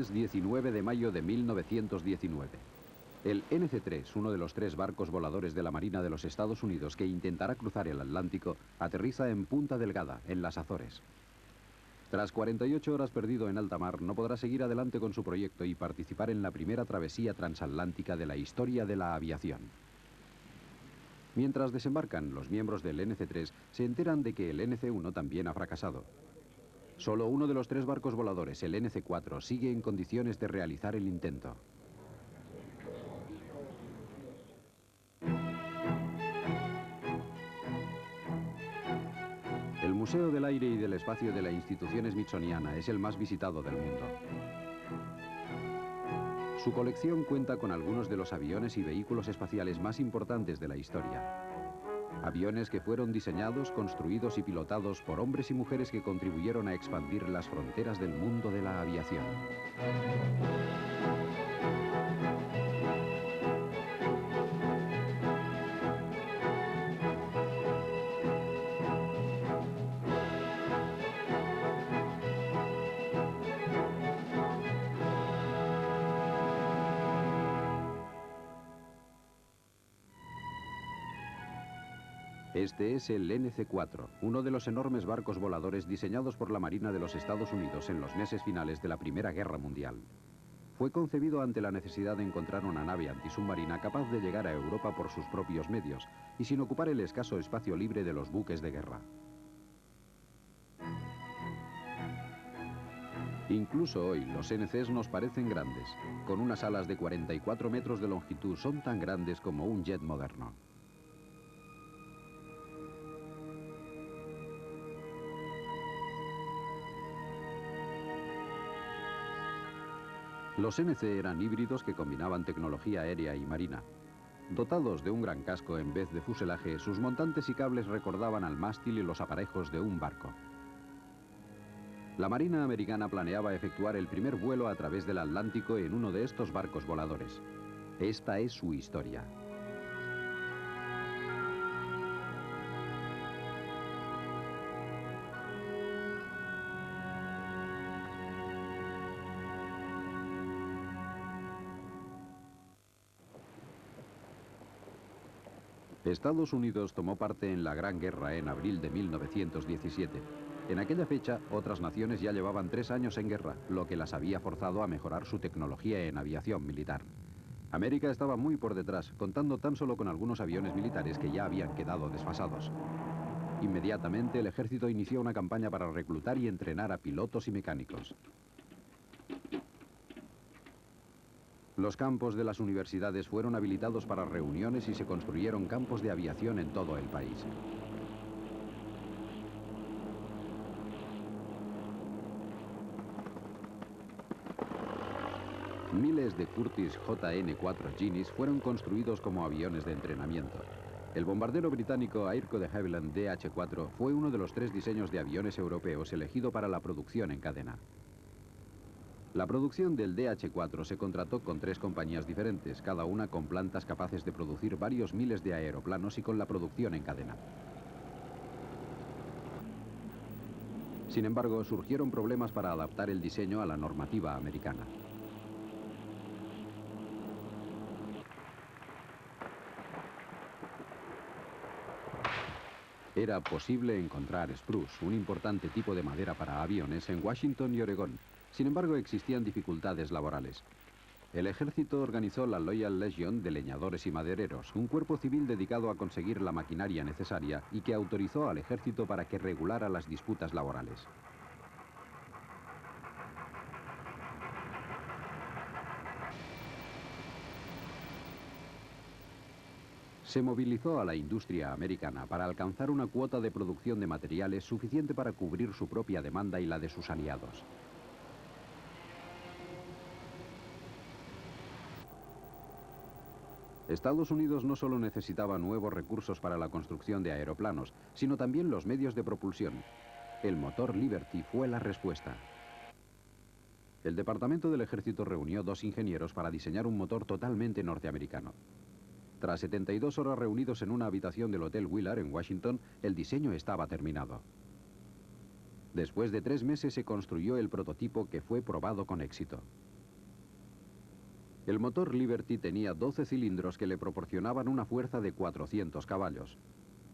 Lunes 19 de mayo de 1919. El NC-3, uno de los 3 barcos voladores de la Marina de los Estados Unidos que intentará cruzar el Atlántico, aterriza en Punta Delgada, en las Azores. Tras 48 horas perdido en alta mar, no podrá seguir adelante con su proyecto y participar en la primera travesía transatlántica de la historia de la aviación. Mientras desembarcan, los miembros del NC-3 se enteran de que el NC-1 también ha fracasado. Solo uno de los 3 barcos voladores, el NC-4, sigue en condiciones de realizar el intento. El Museo del Aire y del Espacio de la institución smithsoniana es el más visitado del mundo. Su colección cuenta con algunos de los aviones y vehículos espaciales más importantes de la historia. Aviones que fueron diseñados, construidos y pilotados por hombres y mujeres que contribuyeron a expandir las fronteras del mundo de la aviación. Este es el NC-4, uno de los enormes barcos voladores diseñados por la Marina de los Estados Unidos en los meses finales de la Primera Guerra Mundial. Fue concebido ante la necesidad de encontrar una nave antisubmarina capaz de llegar a Europa por sus propios medios y sin ocupar el escaso espacio libre de los buques de guerra. Incluso hoy los NCs nos parecen grandes. Con unas alas de 44 metros de longitud son tan grandes como un jet moderno. Los NC eran híbridos que combinaban tecnología aérea y marina. Dotados de un gran casco en vez de fuselaje, sus montantes y cables recordaban al mástil y los aparejos de un barco. La Marina americana planeaba efectuar el primer vuelo a través del Atlántico en uno de estos barcos voladores. Esta es su historia. Estados Unidos tomó parte en la Gran Guerra en abril de 1917. En aquella fecha, otras naciones ya llevaban 3 años en guerra, lo que las había forzado a mejorar su tecnología en aviación militar. América estaba muy por detrás, contando tan solo con algunos aviones militares que ya habían quedado desfasados. Inmediatamente, el ejército inició una campaña para reclutar y entrenar a pilotos y mecánicos. Los campos de las universidades fueron habilitados para reuniones y se construyeron campos de aviación en todo el país. Miles de Curtiss JN-4 Genies fueron construidos como aviones de entrenamiento. El bombardero británico Airco de Havilland DH-4 fue uno de los 3 diseños de aviones europeos elegido para la producción en cadena. La producción del DH-4 se contrató con 3 compañías diferentes, cada una con plantas capaces de producir varios miles de aeroplanos y con la producción en cadena. Sin embargo, surgieron problemas para adaptar el diseño a la normativa americana. Era posible encontrar spruce, un importante tipo de madera para aviones, en Washington y Oregón. Sin embargo, existían dificultades laborales. El ejército organizó la Loyal Legion de leñadores y madereros, un cuerpo civil dedicado a conseguir la maquinaria necesaria y que autorizó al ejército para que regulara las disputas laborales. Se movilizó a la industria americana para alcanzar una cuota de producción de materiales suficiente para cubrir su propia demanda y la de sus aliados. Estados Unidos no solo necesitaba nuevos recursos para la construcción de aeroplanos, sino también los medios de propulsión. El motor Liberty fue la respuesta. El Departamento del Ejército reunió 2 ingenieros para diseñar un motor totalmente norteamericano. Tras 72 horas reunidos en una habitación del Hotel Willard en Washington, el diseño estaba terminado. Después de 3 meses se construyó el prototipo que fue probado con éxito. El motor Liberty tenía 12 cilindros que le proporcionaban una fuerza de 400 caballos.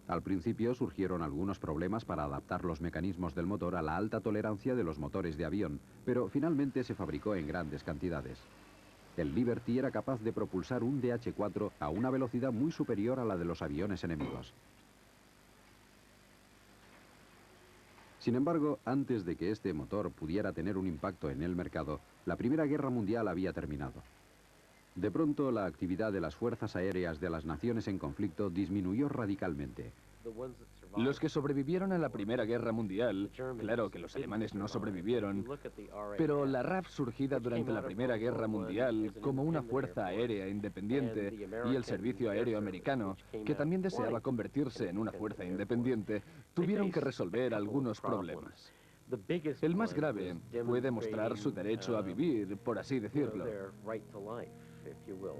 Al principio surgieron algunos problemas para adaptar los mecanismos del motor a la alta tolerancia de los motores de avión, pero finalmente se fabricó en grandes cantidades. El Liberty era capaz de propulsar un DH-4 a una velocidad muy superior a la de los aviones enemigos. Sin embargo, antes de que este motor pudiera tener un impacto en el mercado, la Primera Guerra Mundial había terminado. De pronto, la actividad de las fuerzas aéreas de las naciones en conflicto disminuyó radicalmente. Los que sobrevivieron a la Primera Guerra Mundial, claro que los alemanes no sobrevivieron, pero la RAF surgida durante la Primera Guerra Mundial como una fuerza aérea independiente y el Servicio Aéreo Americano, que también deseaba convertirse en una fuerza independiente, tuvieron que resolver algunos problemas. El más grave fue demostrar su derecho a vivir, por así decirlo,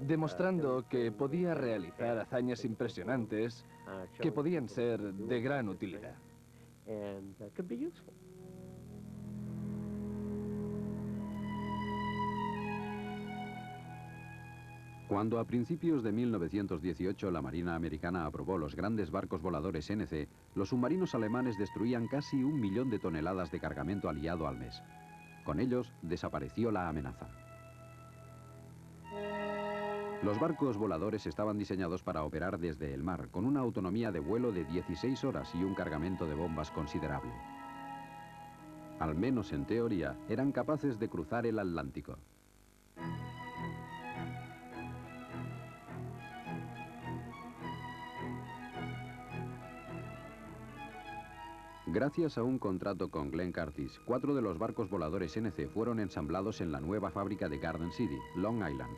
demostrando que podía realizar hazañas impresionantes que podían ser de gran utilidad. Cuando a principios de 1918 la Marina americana aprobó los grandes barcos voladores NC, los submarinos alemanes destruían casi 1 millón de toneladas de cargamento aliado al mes. Con ellos desapareció la amenaza. Los barcos voladores estaban diseñados para operar desde el mar, con una autonomía de vuelo de 16 horas y un cargamento de bombas considerable. Al menos en teoría, eran capaces de cruzar el Atlántico. Gracias a un contrato con Glenn Curtiss, 4 de los barcos voladores NC fueron ensamblados en la nueva fábrica de Garden City, Long Island.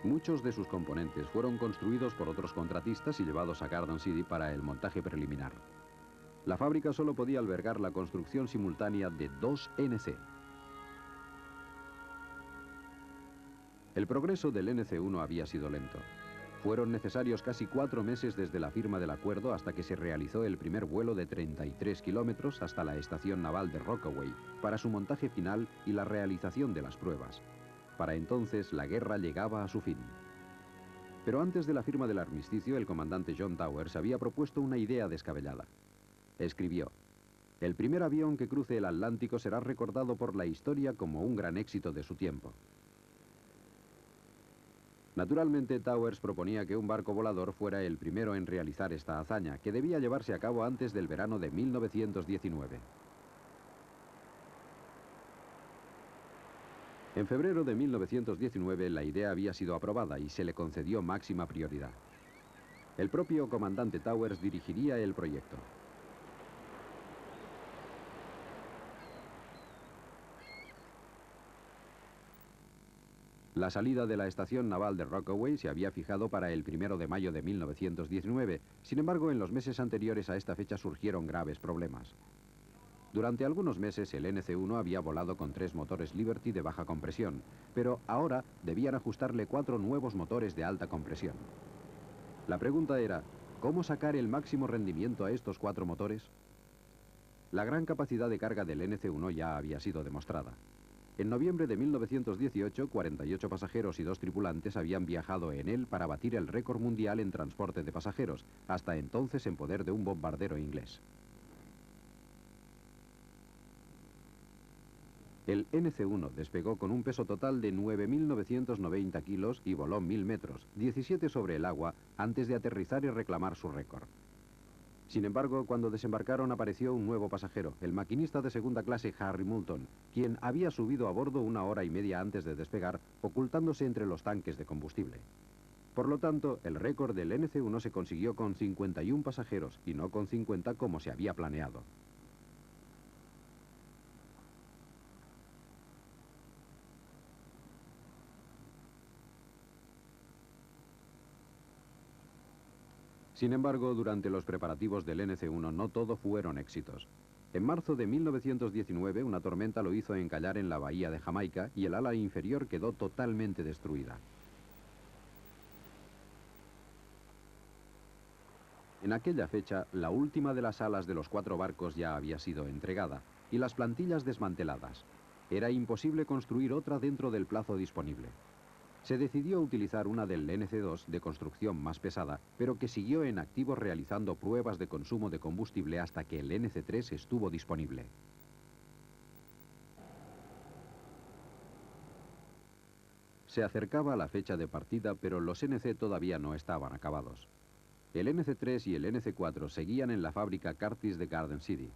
Muchos de sus componentes fueron construidos por otros contratistas y llevados a Garden City para el montaje preliminar. La fábrica solo podía albergar la construcción simultánea de 2 NC. El progreso del NC-1 había sido lento. Fueron necesarios casi 4 meses desde la firma del acuerdo hasta que se realizó el primer vuelo de 33 kilómetros hasta la estación naval de Rockaway para su montaje final y la realización de las pruebas. Para entonces, la guerra llegaba a su fin. Pero antes de la firma del armisticio, el comandante John Towers había propuesto una idea descabellada. Escribió: "El primer avión que cruce el Atlántico será recordado por la historia como un gran éxito de su tiempo". Naturalmente, Towers proponía que un barco volador fuera el primero en realizar esta hazaña, que debía llevarse a cabo antes del verano de 1919. En febrero de 1919 la idea había sido aprobada y se le concedió máxima prioridad. El propio comandante Towers dirigiría el proyecto. La salida de la estación naval de Rockaway se había fijado para el 1 de mayo de 1919. Sin embargo, en los meses anteriores a esta fecha surgieron graves problemas. Durante algunos meses el NC-1 había volado con 3 motores Liberty de baja compresión, pero ahora debían ajustarle 4 nuevos motores de alta compresión. La pregunta era, ¿cómo sacar el máximo rendimiento a estos 4 motores? La gran capacidad de carga del NC-1 ya había sido demostrada. En noviembre de 1918, 48 pasajeros y 2 tripulantes habían viajado en él para batir el récord mundial en transporte de pasajeros, hasta entonces en poder de un bombardero inglés. El NC-1 despegó con un peso total de 9.990 kilos y voló 1.000 metros, 17 sobre el agua, antes de aterrizar y reclamar su récord. Sin embargo, cuando desembarcaron apareció un nuevo pasajero, el maquinista de segunda clase Harry Moulton, quien había subido a bordo 1 hora y media antes de despegar, ocultándose entre los tanques de combustible. Por lo tanto, el récord del NC-1 se consiguió con 51 pasajeros y no con 50 como se había planeado. Sin embargo, durante los preparativos del NC-1 no todo fueron éxitos. En marzo de 1919, una tormenta lo hizo encallar en la bahía de Jamaica y el ala inferior quedó totalmente destruida. En aquella fecha, la última de las alas de los 4 barcos ya había sido entregada y las plantillas desmanteladas. Era imposible construir otra dentro del plazo disponible. Se decidió utilizar una del NC-2 de construcción más pesada, pero que siguió en activo realizando pruebas de consumo de combustible hasta que el NC-3 estuvo disponible. Se acercaba la fecha de partida, pero los NC todavía no estaban acabados. El NC-3 y el NC-4 seguían en la fábrica Curtiss de Garden City.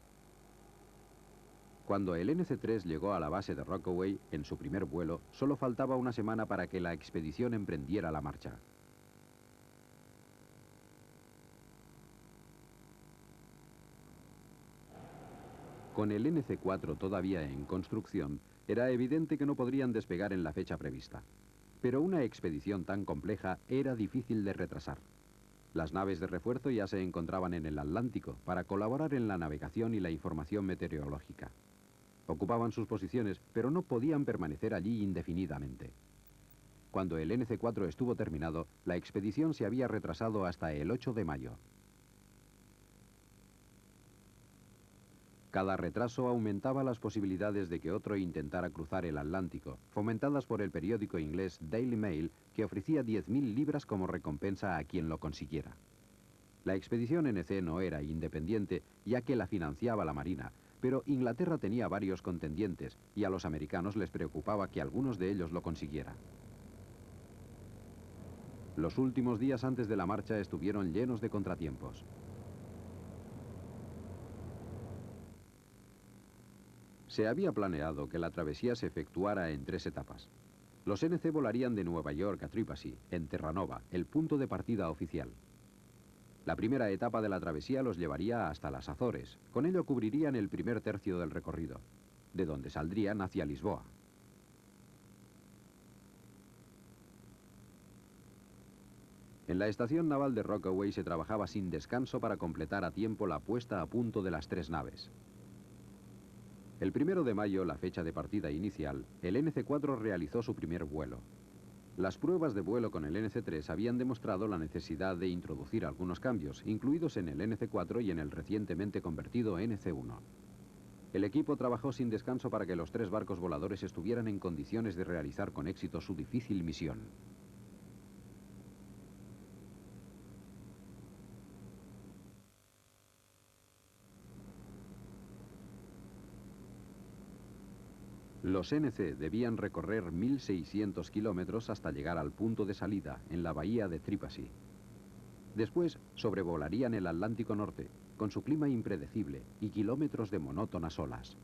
Cuando el NC-3 llegó a la base de Rockaway en su primer vuelo, solo faltaba una semana para que la expedición emprendiera la marcha. Con el NC-4 todavía en construcción, era evidente que no podrían despegar en la fecha prevista. Pero una expedición tan compleja era difícil de retrasar. Las naves de refuerzo ya se encontraban en el Atlántico para colaborar en la navegación y la información meteorológica. Ocupaban sus posiciones, pero no podían permanecer allí indefinidamente. Cuando el NC-4 estuvo terminado, la expedición se había retrasado hasta el 8 de mayo. Cada retraso aumentaba las posibilidades de que otro intentara cruzar el Atlántico, fomentadas por el periódico inglés Daily Mail, que ofrecía 10.000 libras como recompensa a quien lo consiguiera. La expedición NC no era independiente, ya que la financiaba la Marina, pero Inglaterra tenía varios contendientes y a los americanos les preocupaba que algunos de ellos lo consiguieran. Los últimos días antes de la marcha estuvieron llenos de contratiempos. Se había planeado que la travesía se efectuara en 3 etapas. Los NC volarían de Nueva York a Trípasi, en Terranova, el punto de partida oficial. La primera etapa de la travesía los llevaría hasta las Azores. Con ello cubrirían el primer tercio del recorrido, de donde saldrían hacia Lisboa. En la estación naval de Rockaway se trabajaba sin descanso para completar a tiempo la puesta a punto de las 3 naves. El 1 de mayo, la fecha de partida inicial, el NC-4 realizó su primer vuelo. Las pruebas de vuelo con el NC-3 habían demostrado la necesidad de introducir algunos cambios, incluidos en el NC-4 y en el recientemente convertido NC-1. El equipo trabajó sin descanso para que los 3 barcos voladores estuvieran en condiciones de realizar con éxito su difícil misión. Los NC debían recorrer 1.600 kilómetros hasta llegar al punto de salida, en la bahía de Trípasi. Después sobrevolarían el Atlántico Norte, con su clima impredecible y kilómetros de monótonas olas.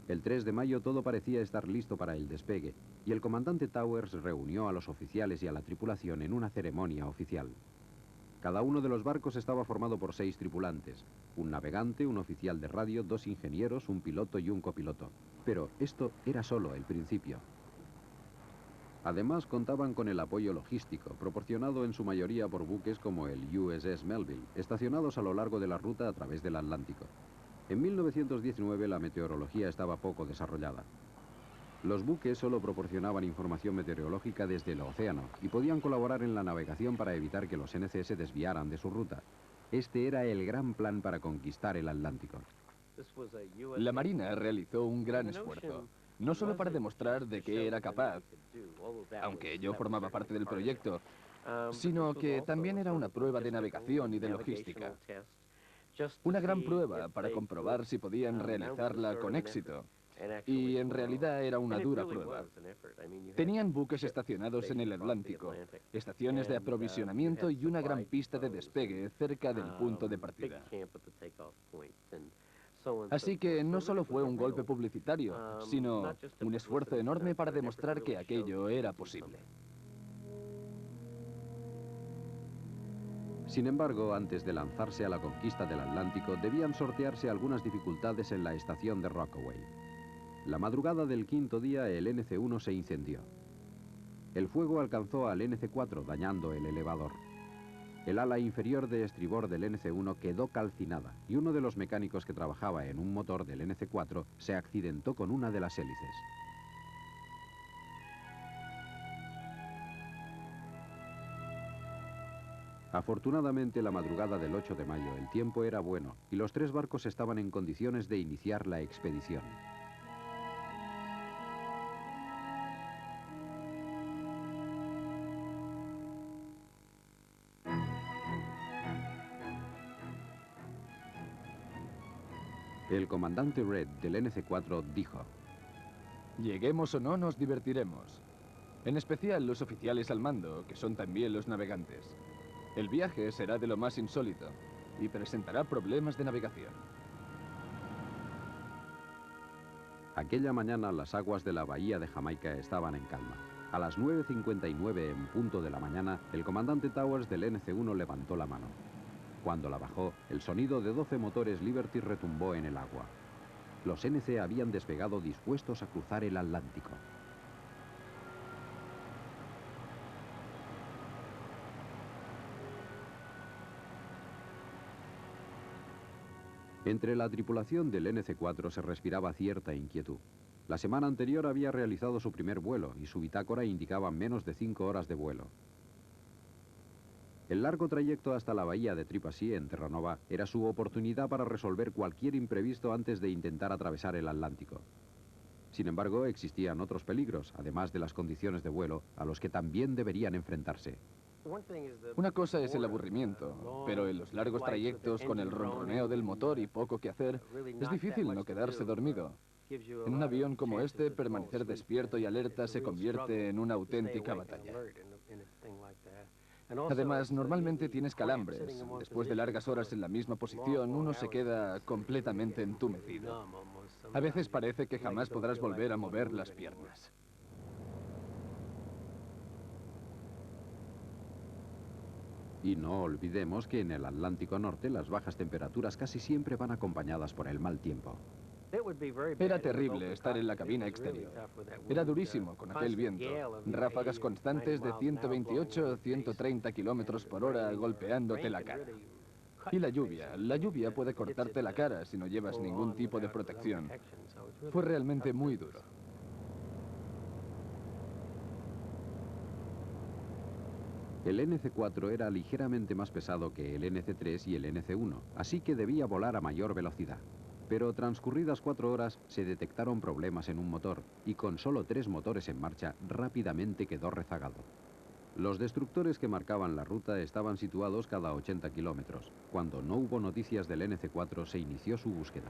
El 3 de mayo todo parecía estar listo para el despegue, y el comandante Towers reunió a los oficiales y a la tripulación en una ceremonia oficial. Cada uno de los barcos estaba formado por 6 tripulantes, un navegante, un oficial de radio, 2 ingenieros, un piloto y un copiloto. Pero esto era solo el principio. Además contaban con el apoyo logístico, proporcionado en su mayoría por buques como el USS Melville, estacionados a lo largo de la ruta a través del Atlántico. En 1919 la meteorología estaba poco desarrollada. Los buques solo proporcionaban información meteorológica desde el océano y podían colaborar en la navegación para evitar que los NC se desviaran de su ruta. Este era el gran plan para conquistar el Atlántico. La Marina realizó un gran esfuerzo, no solo para demostrar de qué era capaz, aunque yo formaba parte del proyecto, sino que también era una prueba de navegación y de logística. Una gran prueba para comprobar si podían realizarla con éxito. Y en realidad era una dura prueba. Tenían buques estacionados en el Atlántico, estaciones de aprovisionamiento y una gran pista de despegue cerca del punto de partida. Así que no solo fue un golpe publicitario, sino un esfuerzo enorme para demostrar que aquello era posible. Sin embargo, antes de lanzarse a la conquista del Atlántico, debían sortearse algunas dificultades en la estación de Rockaway. La madrugada del 5.º día, el NC-1 se incendió. El fuego alcanzó al NC-4, dañando el elevador. El ala inferior de estribor del NC-1 quedó calcinada y uno de los mecánicos que trabajaba en un motor del NC-4 se accidentó con una de las hélices. Afortunadamente, la madrugada del 8 de mayo el tiempo era bueno y los 3 barcos estaban en condiciones de iniciar la expedición. El comandante Red del NC-4 dijo: Lleguemos o no, nos divertiremos. En especial los oficiales al mando, que son también los navegantes. El viaje será de lo más insólito y presentará problemas de navegación. Aquella mañana las aguas de la bahía de Jamaica estaban en calma. A las 9:59 en punto de la mañana, el comandante Towers del NC-1 levantó la mano. Cuando la bajó, el sonido de 12 motores Liberty retumbó en el agua. Los NC habían despegado dispuestos a cruzar el Atlántico. Entre la tripulación del NC-4 se respiraba cierta inquietud. La semana anterior había realizado su primer vuelo y su bitácora indicaba menos de 5 horas de vuelo. El largo trayecto hasta la bahía de Tripassi, en Terranova, era su oportunidad para resolver cualquier imprevisto antes de intentar atravesar el Atlántico. Sin embargo, existían otros peligros, además de las condiciones de vuelo, a los que también deberían enfrentarse. Una cosa es el aburrimiento, pero en los largos trayectos con el ronroneo del motor y poco que hacer, es difícil no quedarse dormido. En un avión como este, permanecer despierto y alerta se convierte en una auténtica batalla. Además, normalmente tienes calambres. Después de largas horas en la misma posición, uno se queda completamente entumecido. A veces parece que jamás podrás volver a mover las piernas. Y no olvidemos que en el Atlántico Norte las bajas temperaturas casi siempre van acompañadas por el mal tiempo. Era terrible estar en la cabina exterior. Era durísimo con aquel viento. Ráfagas constantes de 128 o 130 kilómetros por hora golpeándote la cara. Y la lluvia puede cortarte la cara si no llevas ningún tipo de protección. Fue realmente muy duro. El NC-4 era ligeramente más pesado que el NC-3 y el NC-1, así que debía volar a mayor velocidad. Pero transcurridas 4 horas se detectaron problemas en un motor y con solo 3 motores en marcha rápidamente quedó rezagado. Los destructores que marcaban la ruta estaban situados cada 80 kilómetros. Cuando no hubo noticias del NC-4 se inició su búsqueda.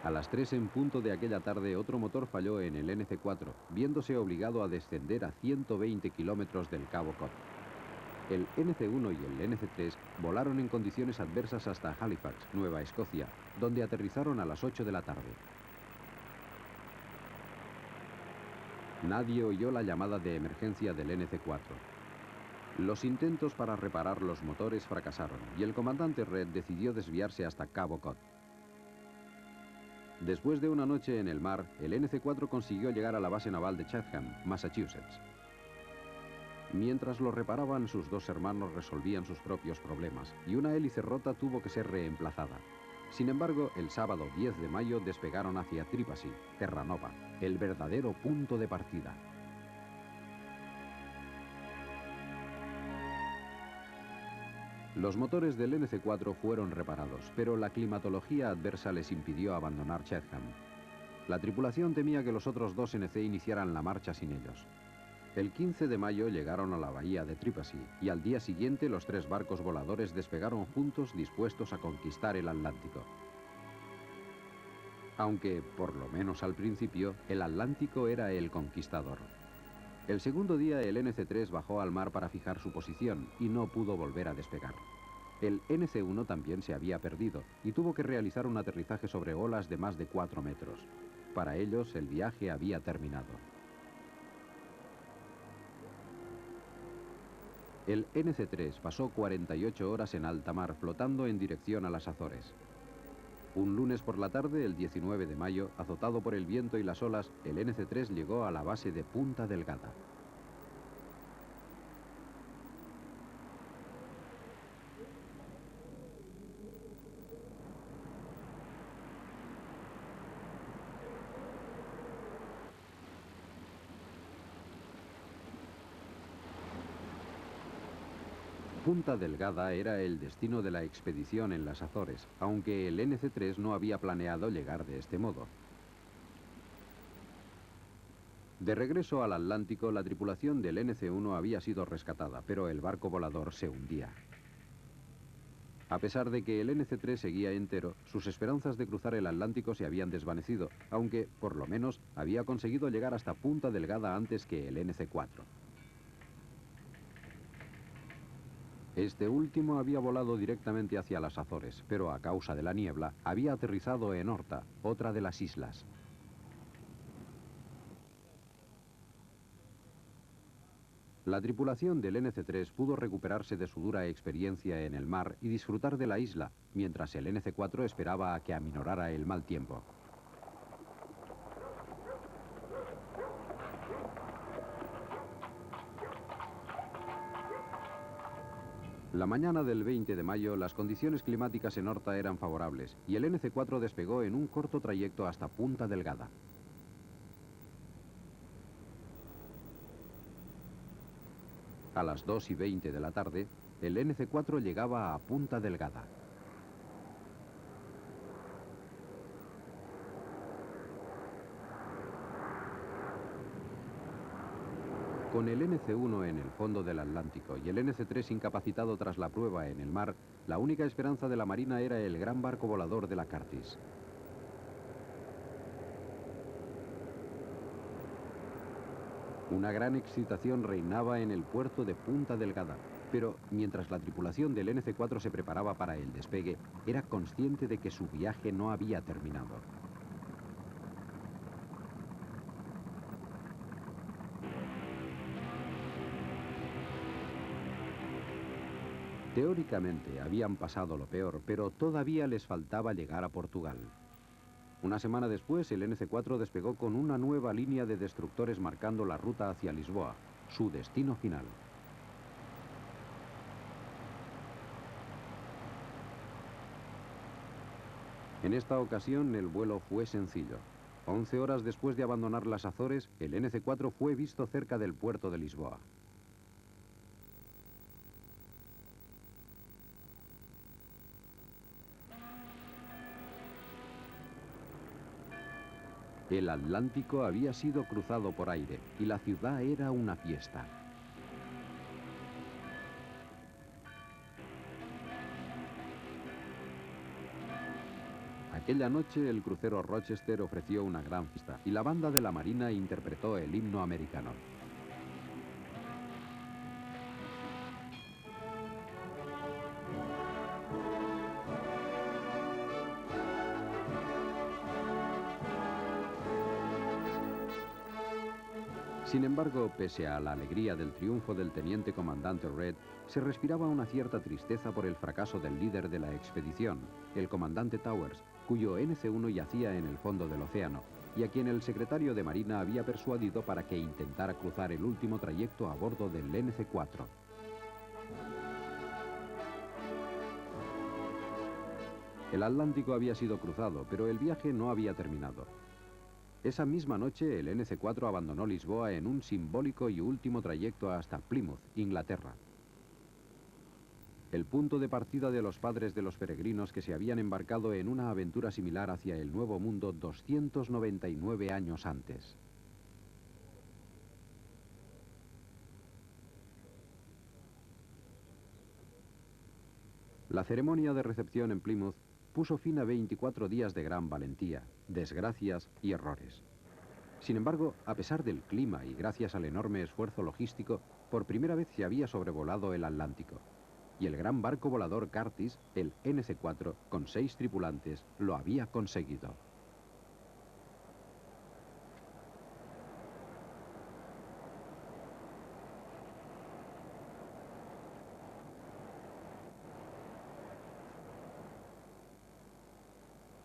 A las 3 en punto de aquella tarde otro motor falló en el NC-4, viéndose obligado a descender a 120 kilómetros del Cabo Cod. El NC-1 y el NC-3 volaron en condiciones adversas hasta Halifax, Nueva Escocia, donde aterrizaron a las 8 de la tarde. Nadie oyó la llamada de emergencia del NC-4. Los intentos para reparar los motores fracasaron y el comandante Red decidió desviarse hasta Cabo Cod. Después de una noche en el mar, el NC-4 consiguió llegar a la base naval de Chatham, Massachusetts. Mientras lo reparaban, sus 2 hermanos resolvían sus propios problemas y una hélice rota tuvo que ser reemplazada. Sin embargo, el sábado 10 de mayo despegaron hacia Tripassi, Terranova, el verdadero punto de partida. Los motores del NC-4 fueron reparados, pero la climatología adversa les impidió abandonar Chatham. La tripulación temía que los otros 2 NC iniciaran la marcha sin ellos. El 15 de mayo llegaron a la bahía de Tripassi y al día siguiente los 3 barcos voladores despegaron juntos dispuestos a conquistar el Atlántico. Aunque, por lo menos al principio, el Atlántico era el conquistador. El segundo día el NC-3 bajó al mar para fijar su posición y no pudo volver a despegar. El NC-1 también se había perdido y tuvo que realizar un aterrizaje sobre olas de más de 4 metros. Para ellos el viaje había terminado. El NC-3 pasó 48 horas en alta mar flotando en dirección a las Azores. Un lunes por la tarde, el 19 de mayo, azotado por el viento y las olas, el NC-3 llegó a la base de Punta Delgada. Punta Delgada era el destino de la expedición en las Azores, aunque el NC-3 no había planeado llegar de este modo. De regreso al Atlántico, la tripulación del NC-1 había sido rescatada, pero el barco volador se hundía. A pesar de que el NC-3 seguía entero, sus esperanzas de cruzar el Atlántico se habían desvanecido, aunque, por lo menos, había conseguido llegar hasta Punta Delgada antes que el NC-4. Este último había volado directamente hacia las Azores, pero a causa de la niebla, había aterrizado en Horta, otra de las islas. La tripulación del NC-3 pudo recuperarse de su dura experiencia en el mar y disfrutar de la isla, mientras el NC-4 esperaba a que aminorara el mal tiempo. La mañana del 20 de mayo, las condiciones climáticas en Horta eran favorables y el NC-4 despegó en un corto trayecto hasta Punta Delgada. A las 2:20 de la tarde, el NC-4 llegaba a Punta Delgada. Con el NC-1 en el fondo del Atlántico y el NC-3 incapacitado tras la prueba en el mar, la única esperanza de la Marina era el gran barco volador de la Curtis. Una gran excitación reinaba en el puerto de Punta Delgada, pero mientras la tripulación del NC-4 se preparaba para el despegue, era consciente de que su viaje no había terminado. Teóricamente habían pasado lo peor, pero todavía les faltaba llegar a Portugal. Una semana después, el NC-4 despegó con una nueva línea de destructores marcando la ruta hacia Lisboa, su destino final. En esta ocasión, el vuelo fue sencillo. 11 horas después de abandonar las Azores, el NC-4 fue visto cerca del puerto de Lisboa. El Atlántico había sido cruzado por aire y la ciudad era una fiesta. Aquella noche el crucero Rochester ofreció una gran fiesta y la banda de la Marina interpretó el himno americano. Sin embargo, pese a la alegría del triunfo del teniente comandante Reed, se respiraba una cierta tristeza por el fracaso del líder de la expedición, el comandante Towers, cuyo NC-1 yacía en el fondo del océano, y a quien el secretario de Marina había persuadido para que intentara cruzar el último trayecto a bordo del NC-4. El Atlántico había sido cruzado, pero el viaje no había terminado. Esa misma noche, el NC-4 abandonó Lisboa en un simbólico y último trayecto hasta Plymouth, Inglaterra. El punto de partida de los padres de los peregrinos que se habían embarcado en una aventura similar hacia el Nuevo Mundo 299 años antes. La ceremonia de recepción en Plymouth puso fin a 24 días de gran valentía, desgracias y errores. Sin embargo, a pesar del clima y gracias al enorme esfuerzo logístico, por primera vez se había sobrevolado el Atlántico. Y el gran barco volador Curtis, el NC-4, con 6 tripulantes, lo había conseguido.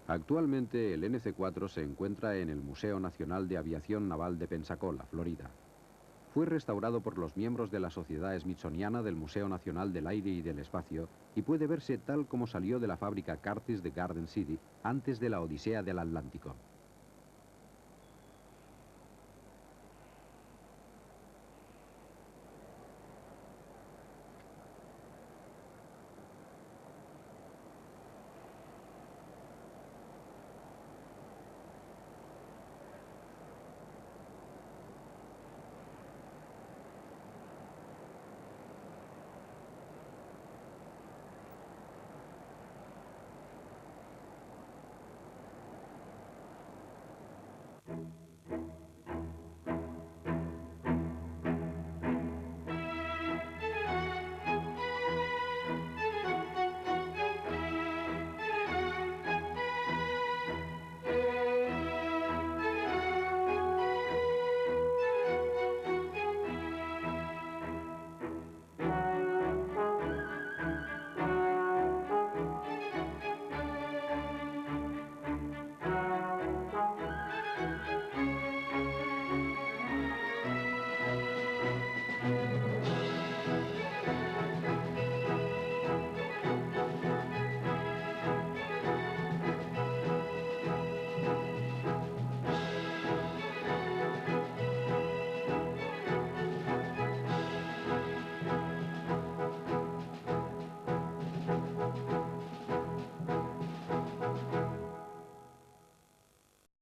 Actualmente el NC-4 se encuentra en el Museo Nacional de Aviación Naval de Pensacola, Florida. Fue restaurado por los miembros de la Sociedad Smithsoniana del Museo Nacional del Aire y del Espacio y puede verse tal como salió de la fábrica Curtis de Garden City antes de la Odisea del Atlántico.